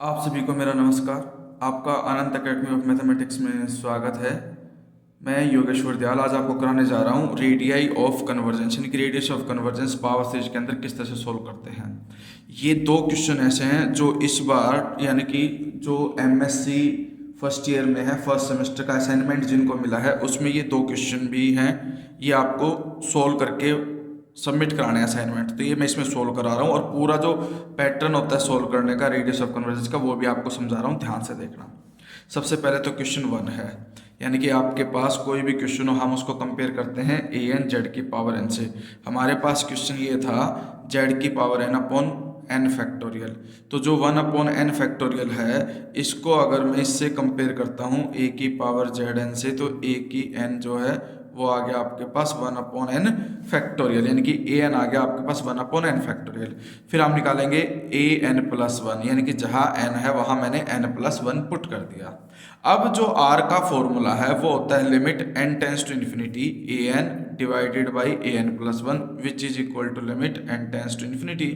आप सभी को मेरा नमस्कार। आपका अनंत एकेडमी ऑफ मैथमेटिक्स में स्वागत है। मैं योगेश्वर दयाल आज आपको कराने जा रहा हूँ रेडियाई ऑफ कन्वर्जेंस यानी कि radius of convergence power series के अंदर किस तरह से सोल्व करते हैं। ये दो क्वेश्चन ऐसे हैं जो इस बार यानी कि जो एमएससी फर्स्ट ईयर में है, फर्स्ट सेमेस्टर का असाइनमेंट जिनको मिला है उसमें ये दो क्वेश्चन भी हैं। ये आपको सोल्व करके सबमिट कराने हैं असाइनमेंट, तो ये मैं इसमें सोल्व करा रहा हूँ और पूरा जो पैटर्न होता है सोल्व करने का रेडियस ऑफ कन्वर्जेंस का वो भी आपको समझा रहा हूँ, ध्यान से देखना। सबसे पहले तो क्वेश्चन 1 है, यानी कि आपके पास कोई भी क्वेश्चन हो हम उसको कंपेयर करते हैं ए एन जेड की पावर एन से। हमारे पास क्वेश्चन ये था जेड की power N upon N factorial, तो जो 1 अपॉन एन फैक्टोरियल है इसको अगर मैं इससे कंपेयर करता हूँ ए की पावर जेड एन से, तो ए की एन जो है वो आ गया आपके पास 1 अपॉन एन फैक्टोरियल, यानी कि ए एन आ गया आपके पास 1 अपॉन एन फैक्टोरियल। फिर हम निकालेंगे ए एन प्लस वन, यानी कि जहाँ एन है वहाँ मैंने एन प्लस वन पुट कर दिया। अब जो आर का फॉर्मूला है वो होता है limit N tends to infinity A N divided by A N plus one which is equal to limit N tends to infinity.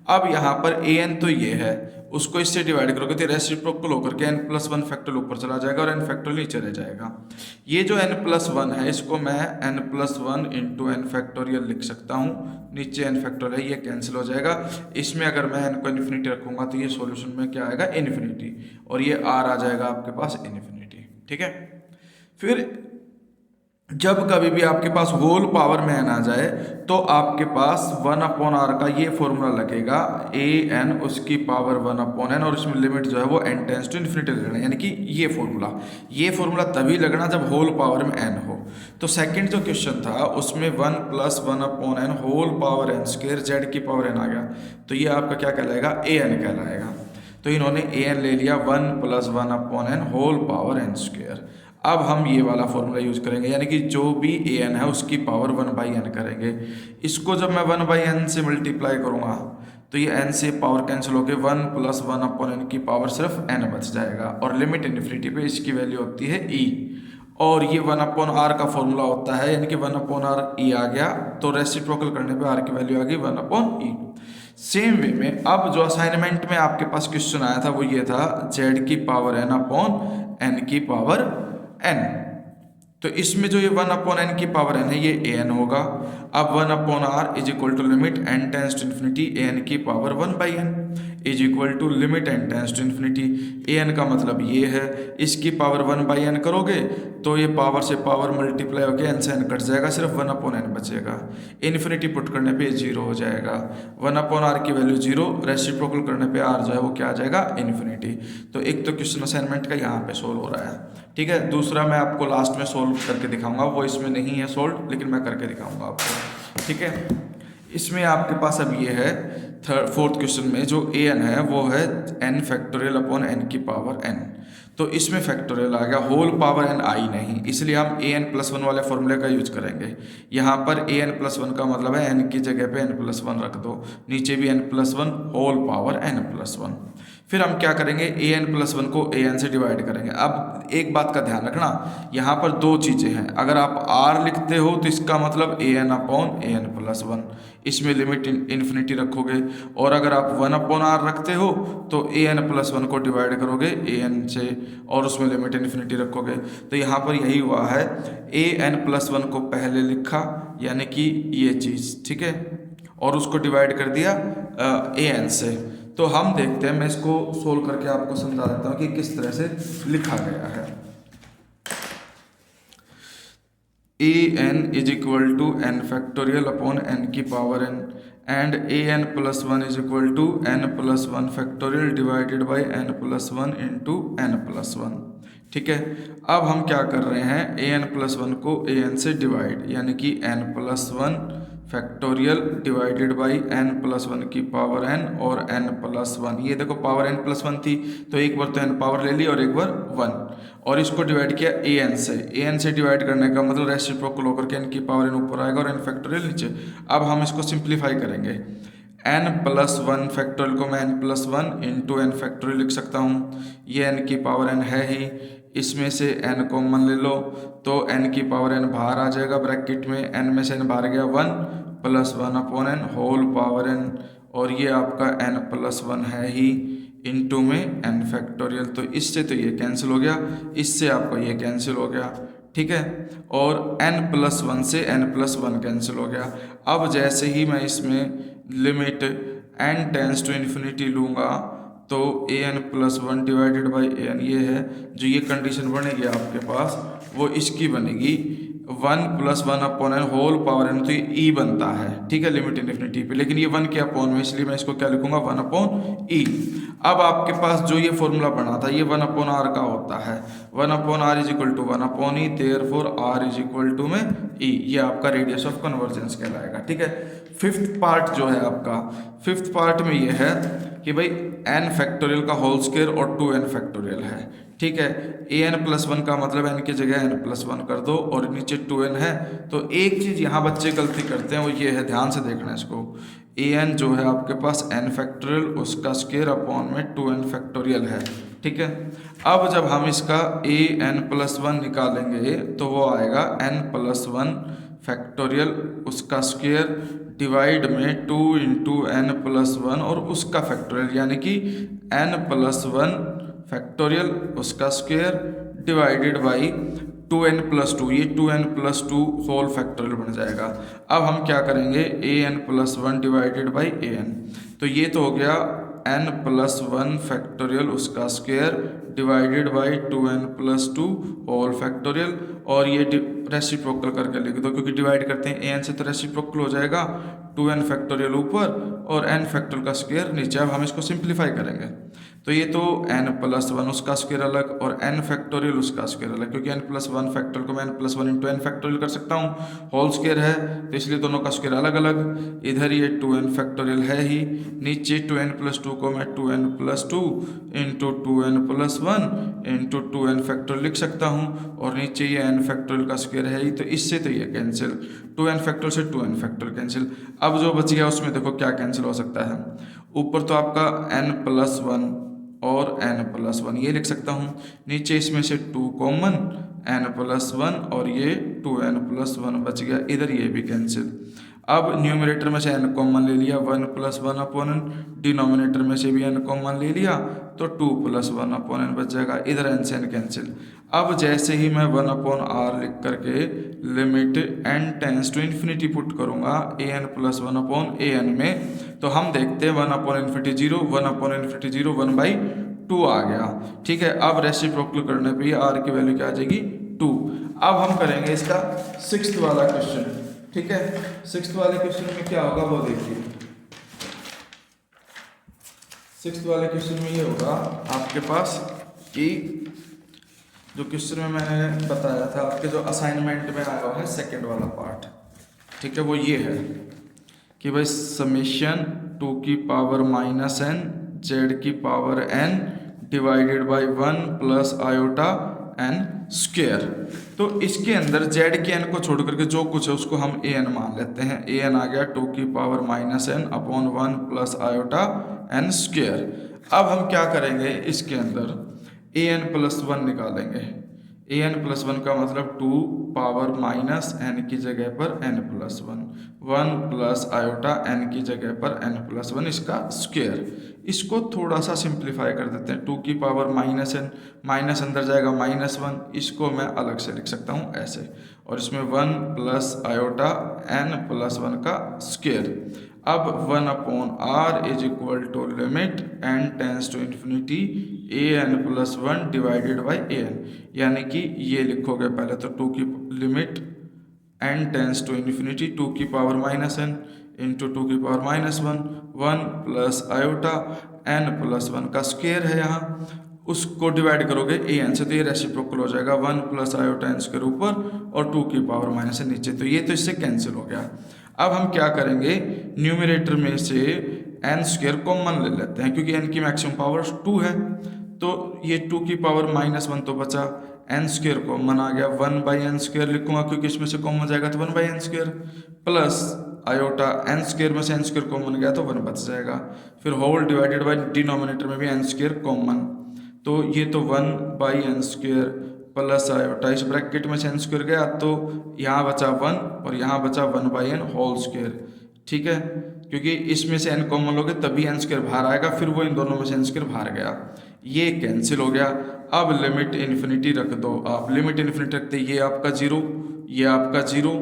अब यहाँ पर ए एन तो ये है, उसको इससे डिवाइड करोगे तो रेसिप्रोकल होकर के एन प्लस वन फैक्टोरियल ऊपर चला जाएगा और एन फैक्टोरियल नीचे रह जाएगा। ये जो एन प्लस वन है इसको मैं n plus one into n factorial लिख सकता हूँ, नीचे एन फैक्टोरियल है ये कैंसिल हो जाएगा। इसमें अगर मैं एन को इन्फिनिटी रखूंगा तो ये सॉल्यूशन में क्या आएगा इन्फिनिटी, और ये आर आ जाएगा आपके पास इन्फिनिटी। ठीक है, फिर जब कभी भी आपके पास होल पावर में एन आ जाए तो आपके पास 1 अपॉन आर का ये फॉर्मूला लगेगा ए एन उसकी पावर 1 अपॉन एन, और इसमें लिमिट जो है वो एन टेंस टू इन्फिनिटी लगना, यानी कि ये फॉर्मूला तभी लगना जब होल पावर में एन हो। तो सेकंड जो क्वेश्चन था उसमें 1 plus 1 upon n whole power n square z की पावर एन आ गया, तो ये आपका क्या कहलाएगा ए एन कहलाएगा। तो इन्होंने ए एन ले लिया 1 plus 1 upon n whole power n square. अब हम ये वाला फॉर्मूला यूज करेंगे, यानी कि जो भी ए एन है उसकी पावर 1 बाई एन करेंगे। इसको जब मैं 1 बाई एन से मल्टीप्लाई करूँगा तो ये एन से पावर कैंसिल होकर 1 प्लस 1 अपॉन एन की पावर सिर्फ एन बच जाएगा, और लिमिट इन्फिनिटी पे इसकी वैल्यू होती है ई, और ये 1 अपॉन आर का फॉर्मूला होता है, यानी कि 1 अपॉन आर ई आ गया, तो रेसिप्रोकल करने पे आर की वैल्यू आ गई 1 अपॉन ई। सेम वे में अब जो असाइनमेंट में आपके पास क्वेश्चन आया था वो ये था जेड की पावर एन अपॉन एन की पावर एन, तो इसमें जो ये 1 अपॉन एन की पावर एन है ये ए एन होगा। अब 1 upon R is equal to limit N tends to infinity A N की power 1 by N is equal to limit N tends to infinity A N का मतलब ये है, इसकी पावर 1 बाई एन करोगे तो ये पावर से पावर मल्टीप्लाई होकर एन से एन कट जाएगा, सिर्फ 1 अपॉन एन बचेगा। इन्फिनिटी पुट करने पे जीरो हो जाएगा, 1 अपॉन आर की वैल्यू जीरो, रेसिप्रोकल करने पे आर जो है वो क्या आ जाएगा इन्फिनिटी। तो एक तो क्वेश्चन असाइनमेंट का यहाँ पे सोल्व हो रहा है। ठीक है, दूसरा मैं आपको लास्ट में सोल्व करके दिखाऊंगा, वो इसमें नहीं है सोल्व लेकिन मैं करके दिखाऊंगा आपको। ठीक है, इसमें आपके पास अब ये है फोर्थ क्वेश्चन में जो ए एन है वो है एन फैक्टोरियल अपॉन एन की पावर एन, तो इसमें फैक्टोरियल आ गया, होल पावर एन आई नहीं, इसलिए हम ए एन प्लस वन वाले फॉर्मूले का यूज करेंगे। यहाँ पर ए एन प्लस वन का मतलब है एन की जगह पे एन प्लस वन रख दो, नीचे भी n plus one whole power n plus one. फिर हम क्या करेंगे ए एन प्लस वन को ए एन से डिवाइड करेंगे। अब एक बात का ध्यान रखना, यहाँ पर दो चीज़ें हैं, अगर आप आर लिखते हो तो इसका मतलब A N upon A N plus one, इसमें लिमिट इन्फिनिटी रखोगे, और अगर आप 1 अपॉन आर रखते हो तो ए एन प्लस वन को डिवाइड करोगे ए एन से और उसमें लिमिट इन्फिनिटी रखोगे। तो यहाँ पर यही हुआ है, ए एन प्लस वन को पहले लिखा यानी कि ये चीज़, ठीक है, और उसको डिवाइड कर दिया ए एन से। तो हम देखते हैं, मैं इसको सोल्व करके आपको समझा देता हूँ कि किस तरह से लिखा गया है। A N is equal to N factorial upon N की power N and A N plus one is equal to N plus one factorial divided by N plus one into N plus one. ठीक है, अब हम क्या कर रहे हैं, A N plus one को ए एन से डिवाइड, यानी कि n plus one factorial divided by N plus one की पावर एन और एन प्लस वन। ये देखो पावर एन प्लस वन थी तो एक बार तो एन पावर ले ली और एक बार वन, और इसको डिवाइड किया ए एन से। ए एन से डिवाइड करने का मतलब रेसिप्रोकल होकर के एन की पावर एन ऊपर आएगा और एन फैक्टोरियल नीचे। अब हम इसको सिंप्लीफाई करेंगे, एन प्लस वन फैक्टोरियल को मैं n plus one into n factorial लिख सकता हूँ, ये एन की पावर एन है ही, इसमें से n कॉमन ले लो तो n की पावर n बाहर आ जाएगा ब्रैकेट में, n में से n बाहर गया 1 plus one upon n whole power n, और ये आपका n प्लस वन है ही, इंटू में n फैक्टोरियल, तो इससे तो ये कैंसिल हो गया, इससे आपका ये कैंसिल हो गया, ठीक है। और n+1 से n+1 कैंसिल हो गया। अब जैसे ही मैं इसमें limit n tends to infinity लूँगा तो an+1 डिवाइडेड बाई an ये है, जो ये कंडीशन बनेगी आपके पास वो इसकी बनेगी 1+1 upon n whole power n, तो ये e बनता है, ठीक है, लिमिट इन्फिनिटी पे, लेकिन ये 1 के अपॉन में, इसलिए मैं इसको क्या लिखूंगा 1/e। अब आपके पास जो ये फॉर्मूला बना था ये 1/r का होता है, 1/r is equal to 1/e, therefore r is equal to में e, ये आपका रेडियस ऑफ कन्वर्जेंस कहलाएगा, ठीक है। फिफ्थ पार्ट जो है आपका, फिफ्थ पार्ट में ये है कि भाई n फैक्टोरियल का होल स्क्वायर और 2n फैक्टोरियल है, ठीक है। an+1 का मतलब n की जगह n+1 कर दो और नीचे 2n है। तो एक चीज़ यहाँ बच्चे गलती करते हैं वो ये है, ध्यान से देखना इसको, an जो है आपके पास n फैक्टोरियल उसका स्क्वायर अपॉन में 2n फैक्टोरियल है, ठीक है। अब जब हम इसका an+1 निकालेंगे तो वो आएगा n+1 फैक्टोरियल उसका स्क्वायर डिवाइड में 2 इंटू n+1 और उसका फैक्टोरियल, यानी कि n+1 फैक्टोरियल उसका स्क्वायर डिवाइडेड बाई 2n+2, ये 2n+2 होल फैक्टोरियल बन जाएगा। अब हम क्या करेंगे an+1 डिवाइडेड बाई an, तो ये तो हो गया n+1 फैक्टोरियल उसका square divided by 2n+2 whole factorial, और ये रेसिप्रोकल करके लिख दो क्योंकि डिवाइड करते हैं an से, तो रेसिप्रोकल हो जाएगा 2n फैक्टोरियल ऊपर और n फैक्टोरियल का स्क्वायर नीचे। अब हम इसको सिंप्लीफाई करेंगे तो ये तो n+1 उसका स्क्वायर अलग और n फैक्टोरियल उसका स्क्वायर अलग, क्योंकि n+1 फैक्टोरियल को मैं n+1 इंटू n फैक्टोरियल कर सकता हूँ, होल स्क्वायर है तो इसलिए दोनों का स्क्वायर अलग अलग। इधर ये 2n फैक्टोरियल है ही, नीचे 2n+2 को मैं 2n+2 into 2n+1 into 2n factorial लिख सकता हूँ, और नीचे ये n फैक्टोरियल का स्क्वायर है ही, तो इससे तो ये कैंसिल, 2n फैक्टोरियल से 2n फैक्टोरियल कैंसिल। अब जो बच गया उसमें देखो क्या कैंसिल हो सकता है, ऊपर तो आपका n+1 और n+1 ये लिख सकता हूँ, नीचे इसमें से 2 कॉमन n+1 और ये 2n+1 बच गया, इधर ये भी कैंसिल। अब न्यूमरेटर में से n कॉमन ले लिया 1+1 अपॉन n, डिनोमिनेटर में से भी n कॉमन ले लिया तो 2+1 अपॉन n बच जाएगा, इधर n से n कैंसिल। अब जैसे ही मैं 1/r लिख करके limit n tends to infinity put करूँगा an+1 अपॉन an में, तो हम देखते हैं 1/∞ 0, 1/∞ 0 1/2 आ गया, ठीक है। अब रेसिप्रोकल करने पे r की वैल्यू क्या आ जाएगी 2। अब हम करेंगे इसका सिक्स्थ वाला क्वेश्चन, ठीक है। सिक्स्थ वाले क्वेश्चन में क्या होगा वो देखिए। सिक्स्थ वाले क्वेश्चन में ये होगा आपके पास कि जो क्वेश्चन में मैंने बताया था आपके जो असाइनमेंट में आया है सेकंड वाला पार्ट, ठीक है, वो ये है कि भाई समेशन 2 की पावर -n z की power n divided by 1 plus iota n square. तो इसके अंदर z के n को छोड़ करके जो कुछ है उसको हम an मान लेते हैं। an आ गया 2 की power -n upon 1 plus iota n square. अब हम क्या करेंगे, इसके अंदर an+1 निकालेंगे। an+1 का मतलब 2 पावर -n की जगह पर n+1, 1 प्लस आयोटा n की जगह पर n+1 इसका स्क्वेयर। इसको थोड़ा सा सिंप्लीफाई कर देते हैं, 2 की पावर -n, माइनस अंदर जाएगा -1, इसको मैं अलग से लिख सकता हूँ ऐसे, और इसमें 1 प्लस आयोटा n+1 का स्क्वेयर। अब 1/r is equal to limit n tends to infinity an+1 divided by an, यानी कि ये लिखोगे पहले तो 2 की limit n tends to infinity 2 की पावर -n इंटू 2 की पावर -1, 1 प्लस आयोटा n+1 का स्क्वेयर है यहाँ, उसको डिवाइड करोगे an से तो ये रेसिप्रोकल हो जाएगा, 1 प्लस आयोटा n स्क्वायर ऊपर और 2 की पावर -n नीचे, तो ये तो इससे कैंसिल हो गया। अब हम क्या करेंगे, न्यूमरेटर में से n स्क्वायर कॉमन ले लेते हैं क्योंकि n की मैक्सिमम पावर 2 है, तो ये 2 की पावर -1 तो बचा, n स्क्वायर कॉमन आ गया, 1/n स्क्वायर लिखूंगा क्योंकि इसमें से कॉमन जाएगा तो 1/n square plus iota n square में से n स्क्वायर कॉमन गया तो 1 बच जाएगा, फिर होल डिवाइडेड बाई डिनोमिनेटर में भी n स्क्वायर कॉमन, तो ये तो 1/n स्क्वायर प्लस आयोटा, इस ब्रैकेट में से n स्क्वायर गया तो यहाँ बचा 1 और यहाँ बचा 1/n होल स्क्वायर, ठीक है। क्योंकि इसमें से n कॉमन लोगे तभी n स्क्वायर बाहर आएगा, फिर वो इन दोनों में से n स्क्वायर बाहर गया, ये कैंसिल हो गया। अब लिमिट इन्फिनिटी रख दो आप, लिमिट इन्फिनिटी रखते ये आपका 0, ये आपका 0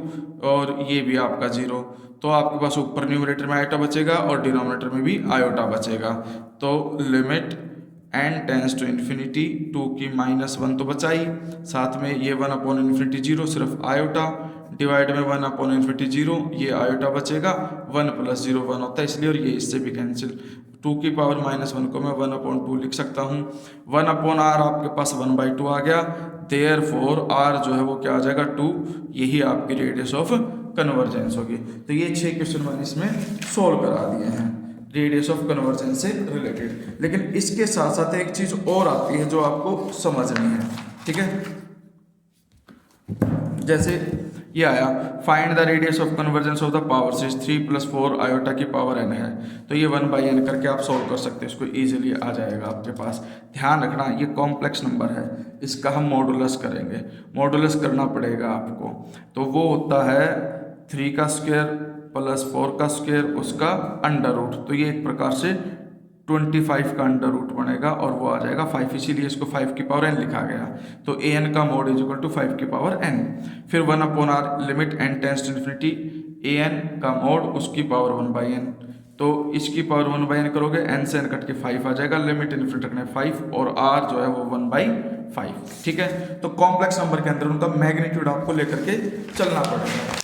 और ये भी आपका 0, तो आपके पास ऊपर न्यूमरेटर में आयोटा बचेगा और डिनोमिनेटर में भी आयोटा बचेगा। तो limit n tends to infinity 2 की -1 तो बचा ही, साथ में ये 1/इन्फिनिटी 0 सिर्फ आयोटा, डिवाइड में 1/इन्फिनिटी 0, ये आयोटा बचेगा, 1 + 0 1 होता है इसलिए, और ये इससे भी कैंसिल। 2 की पावर -1 को मैं 1/2 लिख सकता हूँ। 1/r आपके पास 1/2 आ गया, देयरफॉर r जो है वो क्या आ जाएगा 2, यही आपकी रेडियस ऑफ कन्वर्जेंस होगी। तो ये 6 क्वेश्चन मैंने इसमें सोल्व करा दिए हैं रेडियस ऑफ कन्वर्जेंस से रिलेटेड। लेकिन इसके साथ साथ एक चीज और आती है जो आपको समझनी है, ठीक है। जैसे ये आया, find the radius of convergence of the power series 3 + 4 iota की पावर n है, तो ये 1/n करके आप सोल्व कर सकते हैं, इसको इजीली आ जाएगा आपके पास। ध्यान रखना ये कॉम्प्लेक्स नंबर है, इसका हम मॉडुलस करेंगे, मॉडुलस करना पड़ेगा आपको, तो वो होता है 3 का स्क्वायर + 4 का स्क्वायर उसका अंडर रूट, तो ये एक प्रकार से 25 का अंडर रूट बनेगा और वो आ जाएगा 5, इसीलिए इसको 5 की पावर n लिखा गया। तो an का मोड = 5 की पावर n। फिर 1/r limit n tends to infinity an का मोड उसकी पावर 1/n, तो इसकी पावर 1/n करोगे, n से n कट के 5 आ जाएगा, लिमिट इन्फिनिटी रखना है 5 और r जो है वो 1/5, ठीक है। तो कॉम्प्लेक्स नंबर के अंदर उनका मैग्नीट्यूड आपको लेकर के चलना पड़ेगा।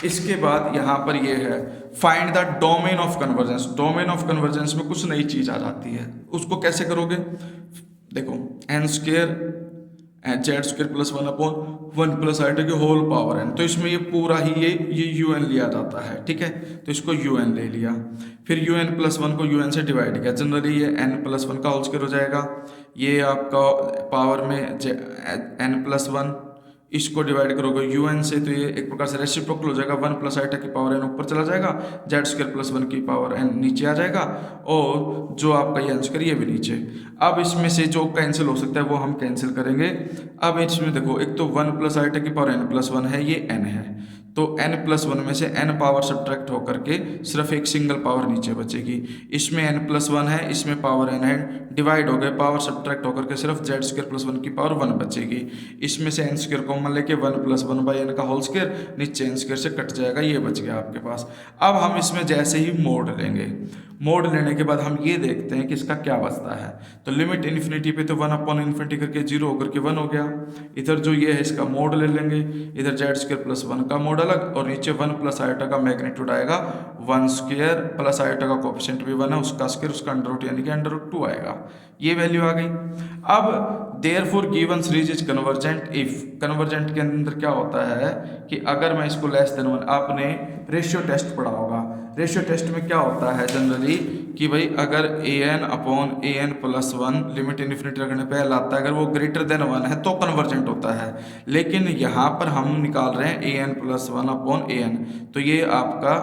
इसके बाद यहाँ पर ये है find the domain of convergence. Domain of convergence में कुछ नई चीज आ जाती है, उसको कैसे करोगे, देखो n² z² + 1/1 + आयोटा की होल पावर n, तो इसमें ये पूरा ही ये un लिया जाता है, ठीक है। तो इसको un ले लिया, फिर un + 1 को un से डिवाइड किया, जनरली ये n + 1 का होल स्क्वायर हो जाएगा, ये आपका पावर में n + 1, इसको डिवाइड करोगे un से, तो ये एक प्रकार से रेसिप्रोकल हो जाएगा, 1 + आयोटा की पावर n ऊपर चला जाएगा, z² + 1 की पावर n नीचे आ जाएगा, और जो आपका ये n² ये भी नीचे। अब इसमें से जो कैंसिल हो सकता है वो हम कैंसिल करेंगे। अब इसमें देखो, एक तो 1 + आयोटा की पावर n + 1 है, ये n है, तो n + 1 में से n पावर सब्ट्रैक्ट होकर के सिर्फ एक सिंगल पावर नीचे बचेगी, इसमें n + 1 है, इसमें पावर n है, डिवाइड हो गए, पावर सब्ट्रैक्ट होकर के सिर्फ z² + 1 की पावर 1 बचेगी, इसमें से n² कॉमन लेके 1 + 1/n का होल स्क्वायर, नीचे n² से कट जाएगा, ये बच गया आपके पास। अब हम इसमें जैसे ही मोड लेंगे, मोड लेने के बाद हम ये देखते हैं कि इसका क्या बचता है, तो लिमिट इन्फिनिटी पे तो 1/इन्फिनिटी करके 0 होकर के 1 हो गया, इधर जो ये है इसका मोड ले लेंगे, इधर z² + 1 का मोड अलग, और नीचे 1 + आयोटा का मैग्नीट्यूड आएगा 1² + आयोटा का कोएफिशिएंट भी 1 है, उसका स्क्वायर, उसका अंडर रूट यानी कि √2 आएगा, ये वैल्यू आ गई। अब therefore given series is convergent if, convergent के अंदर क्या होता है कि अगर मैं इसको लेस देन 1, आपने रेशियो टेस्ट पढ़ा होगा, रेशियो टेस्ट में क्या होता है जनरली कि भाई अगर an/an + 1 लिमिट इन्फिनिटी रखने पे L आता है, अगर वो ग्रेटर देन 1 है तो कन्वर्जेंट होता है, लेकिन यहाँ पर हम निकाल रहे हैं an + 1/an, तो ये आपका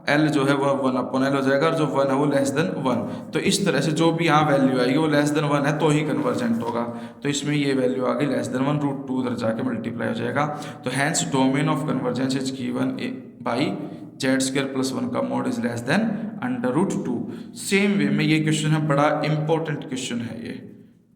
L जो है वो 1/L हो जाएगा, और जो 1 है वो लेस देन 1, तो इस तरह से जो भी यहाँ वैल्यू आएगी वो लेस देन 1 है तो ही कन्वर्जेंट होगा, तो इसमें ये वैल्यू आ गई लेस देन 1, √2 उधर जाके मल्टीप्लाई हो जाएगा। तो hence domain of convergence is given by z² + 1 का mod is less than √2। Same way में ये क्वेश्चन है, बड़ा इंपॉर्टेंट क्वेश्चन है ये,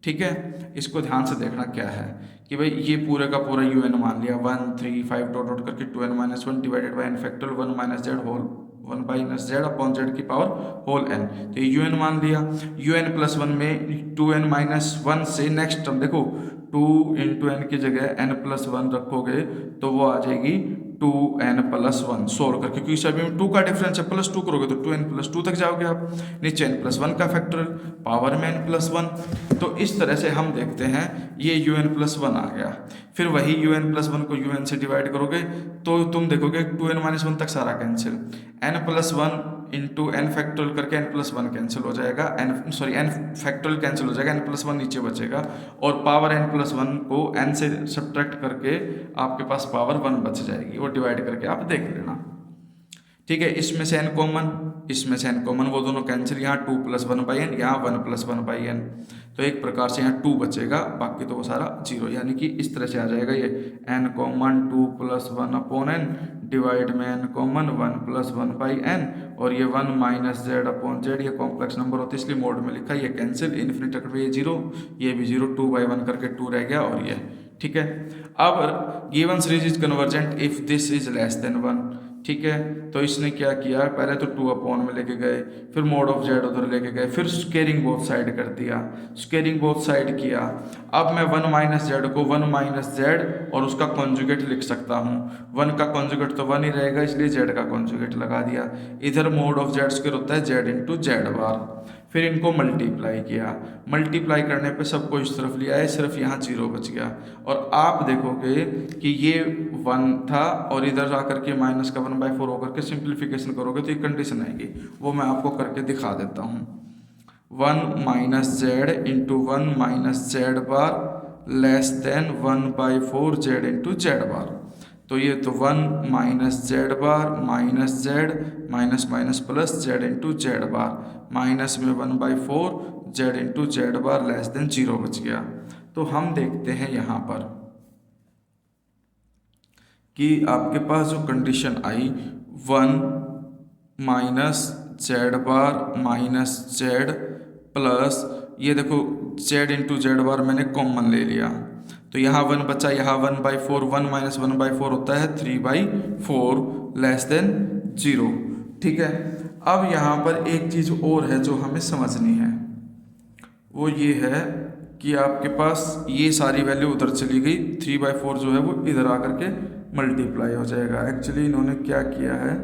ठीक है। इसको ध्यान से देखना क्या है कि भाई ये पूरे का पूरा un मान लिया 1 3 5 डॉट डॉट करके 2n - 1 divided by n factorial 1 - z whole 1/z/z की पावर होल n, तो ये un मान लिया। un + 1 में 2n - 1 से नेक्स्ट टर्म देखो, 2 × n की जगह n + 1 रखोगे तो वो आ जाएगी 2n + 1 सोल्व करके, क्योंकि सभी में 2 का डिफरेंस है, +2 करोगे तो 2n + 2 तक जाओगे आप, नीचे n + 1 का फैक्टोरियल पावर में n + 1, तो इस तरह से हम देखते हैं ये un + 1 आ गया। फिर वही un + 1 को un से डिवाइड करोगे तो तुम देखोगे 2n - 1 तक सारा cancel, n + 1 into n factorial करके n + 1 कैंसिल हो जाएगा, n फैक्टोरियल कैंसिल हो जाएगा, n + 1 नीचे बचेगा, और पावर n + 1 को n से सब्ट्रैक्ट करके आपके पास पावर 1 बच जाएगी, वो डिवाइड करके आप देख लेना, ठीक है। इसमें से n कॉमन, इसमें से n कॉमन, वो दोनों कैंसिल, यहाँ 2 + 1/n, यहाँ 1 + 1/n, तो एक प्रकार से यहाँ 2 बचेगा, बाकी तो वो सारा 0, यानी कि इस तरह से आ जाएगा ये n common 2 plus 1 upon n divide में n common 1 plus 1 by n, और ये 1 माइनस जेड अपॉन जेड, ये कॉम्प्लेक्स नंबर होते हैं इसलिए मोड में लिखा, ये कैंसिल, इन्फिनिटी तक ये 0, ये भी 0, 2/1 करके 2 रह गया, और ये ठीक है। अब given series is convergent if this is less then 1, ठीक है। तो इसने क्या किया, पहले तो 2 अपॉन में लेके गए, फिर मोड ऑफ जेड उधर लेके गए, फिर स्केयरिंग बोथ साइड कर दिया, स्केयरिंग बोथ साइड किया। अब मैं 1 माइनस जेड को 1 माइनस जेड और उसका कॉन्जुगेट लिख सकता हूँ। 1 का कॉन्जुगेट तो 1 ही रहेगा, इसलिए जेड का कॉन्जुगेट लगा दिया। इधर मोड ऑफ जेड स्क्वायर होता है जेड इंटू जेड बार। फिर इनको मल्टीप्लाई किया, मल्टीप्लाई करने पे सबको इस तरफ लिया है, सिर्फ यहाँ 0 बच गया। और आप देखोगे कि ये 1 था और इधर जाकर के माइनस का 1/4 होकर के सिंप्लीफिकेशन करोगे तो ये कंडीशन आएगी, वो मैं आपको करके दिखा देता हूँ। 1 minus Z into 1 minus Z bar less than 1/4 Z into Z bar. तो ये तो 1 minus Z bar minus Z minus minus plus Z into Z bar, minus में 1/4 Z into Z bar less than 0 बच गया। तो हम देखते हैं यहाँ पर कि आपके पास जो कंडीशन आई 1 minus Z bar minus Z plus, ये देखो जेड इंटू जेड बार मैंने कॉमन ले लिया, तो यहाँ 1 बचा, यहाँ 1/4, 1 माइनस 1/4 होता है 3/4 लेस देन 0, ठीक है। अब यहाँ पर एक चीज़ और है जो हमें समझनी है, वो ये है कि आपके पास ये सारी वैल्यू उधर चली गई, 3/4 जो है वो इधर आकर के मल्टीप्लाई हो जाएगा। एक्चुअली इन्होंने क्या किया है,